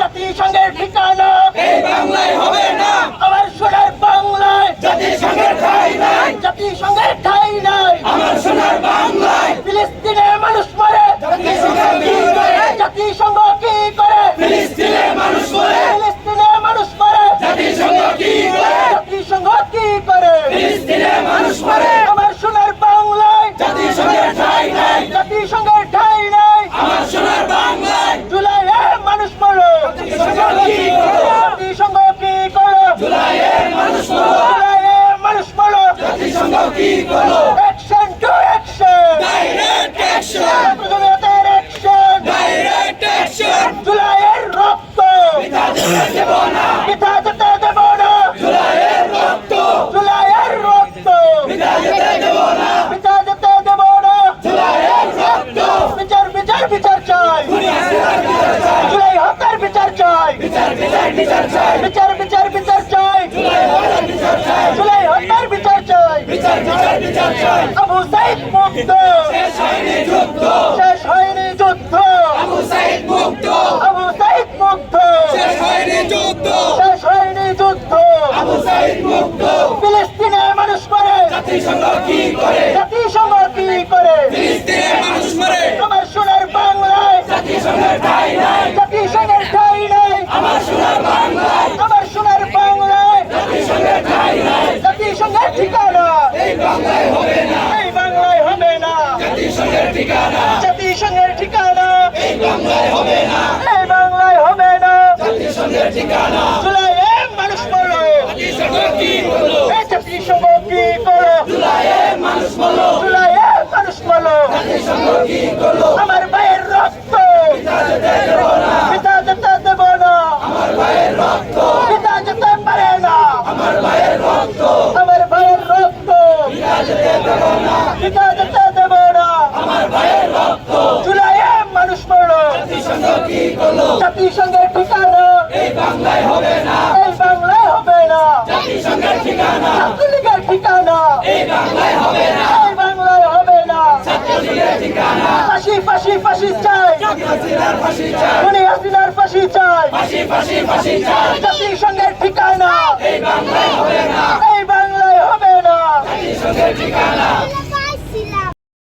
জাতিসংঘের ঠিকানা এই বাংলায় হবে না, আমার সোনার বাংলায় জাতিসংঘের ঠাঁই নাই, জাতিসংঘের ঠাঁই নাই আমার সোনার বাংলায়। ফিলিস্তিনে মানুষ মরে জাতিসংঘ কি করে? জাতিসংঘ কি করে ফিলিস্তিনে মানুষ মরে, ফিলিস্তিনে মানুষ মরে জাতিসংঘ কি করে? জাতিসংঘ কি করে ফিলিস্তিনে মানুষ মরে, আমার সোনার বাংলায় জাতিসংঘের ঠাঁই নাই, জাতিসংঘের ঠাঁই নাই আমার সোনার বাংলায়। জুলাইয়ে মানুষ মরো জাতিসংঘ কি করো? জাতিসংঘ কি করো জুলাইয়ে মানুষ মরো, জুলাইয়ে মানুষ মরো জাতিসংঘ কি করো? Action to action direct action, প্রথমের অ্যাকশন ডাইরেক্ট অ্যাকশন। জুলাইয়ের রক্ত পিতা যেতে দেব না, পিতা যেতে দেব না জুলাইয়ের রক্ত। জুলাইয়ের রক্ত পিতা যেতে দেব না, পিতা যেতে দেব না জুলাইয়ের রক্ত। বিচার বিচার বিচার চাই দুনিয়া বিচার বিচার চাই, জুলাই হত্যার বিচার চাই বিচার বিচার বিচার চাই, বিচার বিচার বিচার চাই জুলাই হত্যার বিচার চাই, জুলাই হত্যার বিচার চাই বিচার বিচার বিচার চাই। আবু সাইদ মুক্ত শেষ হয়নি যুদ্ধ, শেষ হয়নি যুদ্ধ আবু সাইদ মুক্ত। আবু সাইদ মুক্ত শেষ হয়নি যুদ্ধ, শেষ হয়নি যুদ্ধ আবু সাইদ মুক্ত। ফিলিস্তিনে মানুষ মরে জাতিসংঘ কি করে? জাতিসংঘ কি করে ফিলিস্তিনে মানুষ মরে, আমার সোনার বাংলায় জাতিসংঘের ঠাঁই নাই, জাতিসংঘের ঠাঁই নাই আমার সোনার বাংলায়। আমার সোনার বাংলায় জাতিসংঘের ঠাঁই নাই, জাতিসংঘের ঠিকানা এই বাংলায় হবে না, এই বাংলায় হবে না জাতিসংঘের ঠিকানা। জাতিসংঘের ঠিকানা এই বাংলায় হবে না, এই বাংলায় হবে না জাতিসংঘের ঠিকানা। জুলাইয়ে মানুষ মরো জাতিসংঘ কি করলো? এই জাতিসংঘ কি করো জুলাইয়ে মানুষ মরলো, জুলাইয়ে মানুষ মরো জাতিসংঘ কি করলো? আমার ভাইয়ের রক্ত পিতা যেতে দেব না, পিতা যেতে দেব না আমার ভাইয়ের রক্ত, পিতা যেতে পারে না আমার ভাইয়ের রক্ত। আমার ভাইয়ের রক্ত পিতা যেতে দেব না, পিতা যেতে দেব না আমার ভাইয়ের রক্ত। জুলাইয়ে মানুষ মরো জাতিসংঘ কি করলো? জাতিসংঘের ঠিকানা এই বাংলায় হবে না, এই বাংলায় হবে না জাতিসংঘের ঠিকানা। ছাত্রলীগের ঠিকানা এই বাংলায় হবে না, এই বাংলায় হবে না ছাত্রলীগের ঠিকানা। ফাঁসি ফাঁসি ফাঁসি চাই হাসিনার ফাঁসি চাই, খুনি হাসিনার ফাঁসি চাই ফাঁসি ফাঁসি ফাঁসি চাই, জাতিসংঘের ঠিকানা এই বাংলায় হবে না, এই বাংলায় হবে না জাতিসংঘের ঠিকানা।